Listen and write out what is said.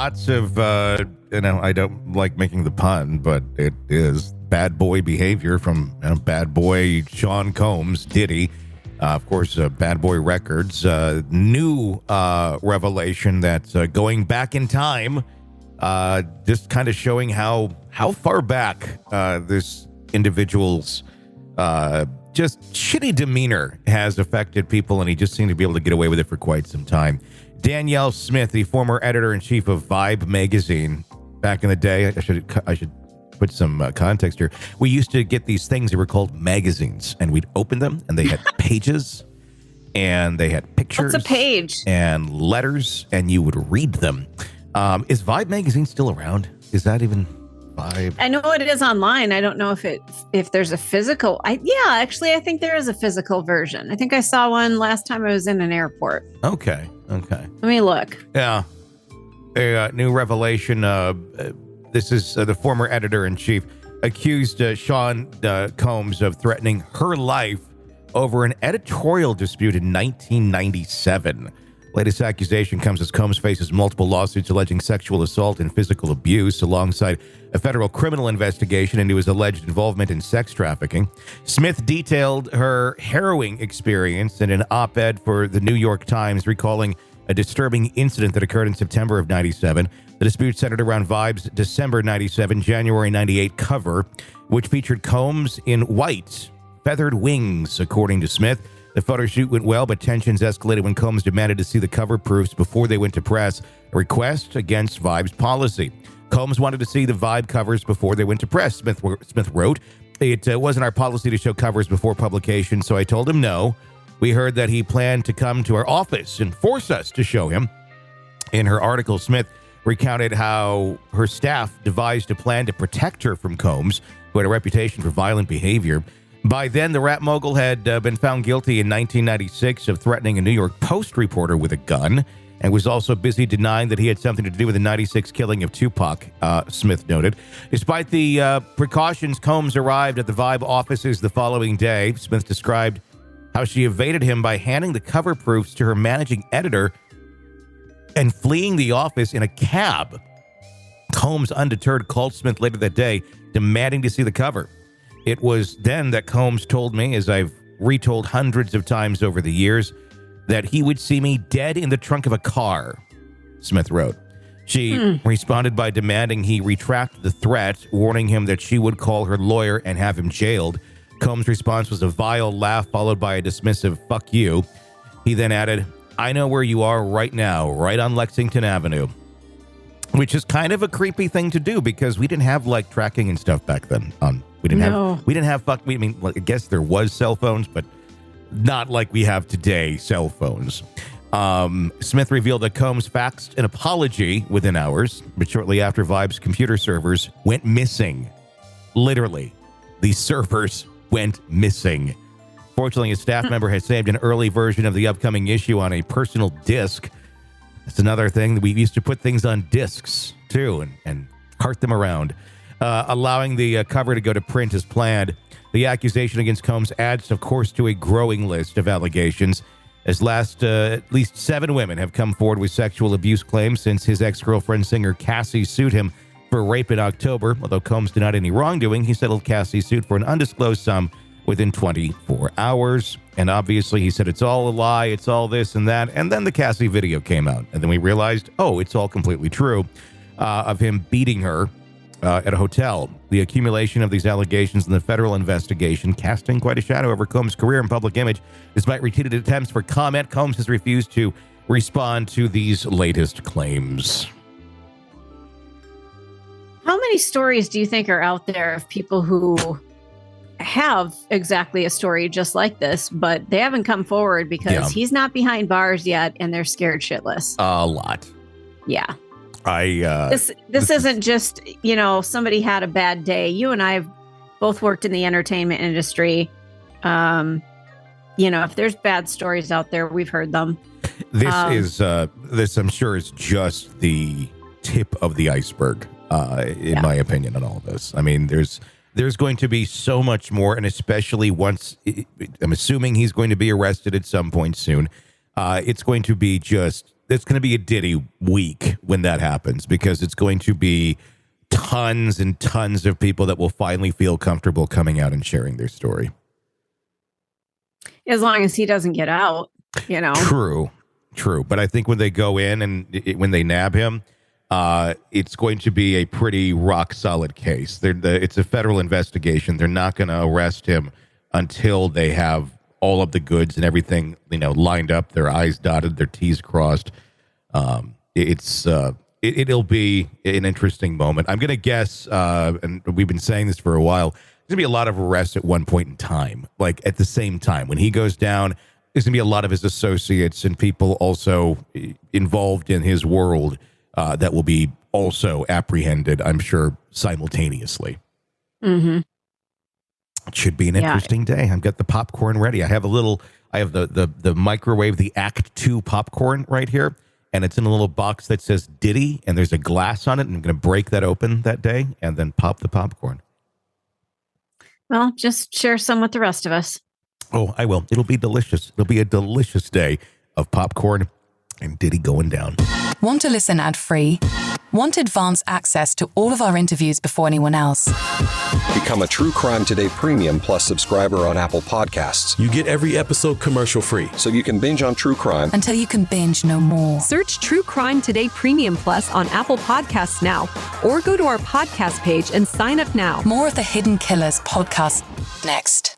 lots of, I don't like making the pun, but it is bad boy behavior from bad boy Sean Combs, Diddy. Of course, Bad Boy Records. New revelation that's going back in time, just kind of showing how far back this individual's just shitty demeanor has affected people, and he just seemed to be able to get away with it for quite some time. Danyel Smith, the former editor-in-chief of Vibe magazine, back in the day, I should put some context here. We used to get these things that were called magazines, and we'd open them, and they had pages, and they had pictures. What's a page? And letters, and you would read them. Is Vibe magazine still around? Is that even Vibe? I know it is online. I don't know if there's a physical. I think there is a physical version. I think I saw one last time I was in an airport. Okay. Let me look. Yeah. A new revelation. This is the former editor-in-chief accused Sean Combs of threatening her life over an editorial dispute in 1997. Latest accusation comes as Combs faces multiple lawsuits alleging sexual assault and physical abuse alongside a federal criminal investigation into his alleged involvement in sex trafficking. Smith detailed her harrowing experience in an op-ed for the New York Times, recalling a disturbing incident that occurred in September of 97. The dispute centered around Vibe's December 97, January 98 cover, which featured Combs in white, feathered wings, according to Smith. The photoshoot went well, but tensions escalated when Combs demanded to see the cover proofs before they went to press, a request against Vibe's policy. Combs wanted to see the Vibe covers before they went to press, Smith wrote. It wasn't our policy to show covers before publication, so I told him no. We heard that he planned to come to our office and force us to show him. In her article, Smith recounted how her staff devised a plan to protect her from Combs, who had a reputation for violent behavior. By then, the rap mogul had been found guilty in 1996 of threatening a New York Post reporter with a gun, and was also busy denying that he had something to do with the 96 killing of Tupac, Smith noted. Despite the precautions, Combs arrived at the Vibe offices the following day. Smith described how she evaded him by handing the cover proofs to her managing editor and fleeing the office in a cab. Combs, undeterred, called Smith later that day, demanding to see the cover. It was then that Combs told me, as I've retold hundreds of times over the years, that he would see me dead in the trunk of a car, Smith wrote. She responded by demanding he retract the threat, warning him that she would call her lawyer and have him jailed. Combs' response was a vile laugh followed by a dismissive "fuck you." He then added, "I know where you are right now, right on Lexington Avenue," which is kind of a creepy thing to do because we didn't have like tracking and stuff back then. We didn't have I guess there was cell phones, but not like we have today cell phones. Smith revealed that Combs faxed an apology within hours, but shortly after Vibe's computer servers went missing. Literally, the servers went missing. Fortunately, a staff member had saved an early version of the upcoming issue on a personal disc. That's another thing. We used to put things on discs, too, and cart them around, allowing the cover to go to print as planned. The accusation against Combs adds, of course, to a growing list of allegations, as at least 7 women have come forward with sexual abuse claims since his ex-girlfriend singer Cassie sued him for rape in October. Although Combs denied any wrongdoing, he settled Cassie's suit for an undisclosed sum within 24 hours. And obviously he said it's all a lie, it's all this and that. And then the Cassie video came out. And then we realized, it's all completely true, of him beating her at a hotel. The accumulation of these allegations in the federal investigation casting quite a shadow over Combs' career and public image. Despite repeated attempts for comment, Combs has refused to respond to these latest claims. How many stories do you think are out there of people who have exactly a story just like this, but they haven't come forward because he's not behind bars yet and they're scared shitless? A lot. Yeah. This isn't just, somebody had a bad day. You and I have both worked in the entertainment industry. If there's bad stories out there, we've heard them. This I'm sure is just the tip of the iceberg, in my opinion, on all of this. I mean, there's going to be so much more, and especially once, I'm assuming he's going to be arrested at some point soon. It's going to be just it's going to be a Diddy week when that happens, because it's going to be tons and tons of people that will finally feel comfortable coming out and sharing their story. As long as he doesn't get out, you know. True. But I think when they go in and when they nab him, it's going to be a pretty rock solid case. It's a federal investigation. They're not going to arrest him until they have all of the goods and everything, lined up, their I's dotted, their T's crossed. It'll be an interesting moment. I'm going to guess, and we've been saying this for a while, there's going to be a lot of arrests at one point in time, like at the same time. When he goes down, there's going to be a lot of his associates and people also involved in his world that will be also apprehended, I'm sure, simultaneously. Mm-hmm. It should be an interesting day. I've got the popcorn ready. I have the microwave, the Act 2 popcorn right here, and it's in a little box that says Diddy, and there's a glass on it, and I'm going to break that open that day and then pop the popcorn. Well, just share some with the rest of us. Oh, I will. It'll be delicious. It'll be a delicious day of popcorn and Diddy going down. Want to listen ad-free? Want advanced access to all of our interviews before anyone else? Become a True Crime Today Premium Plus subscriber on Apple Podcasts. You get every episode commercial-free, so you can binge on true crime until you can binge no more. Search True Crime Today Premium Plus on Apple Podcasts now, or go to our podcast page and sign up now. More of the Hidden Killers podcast next.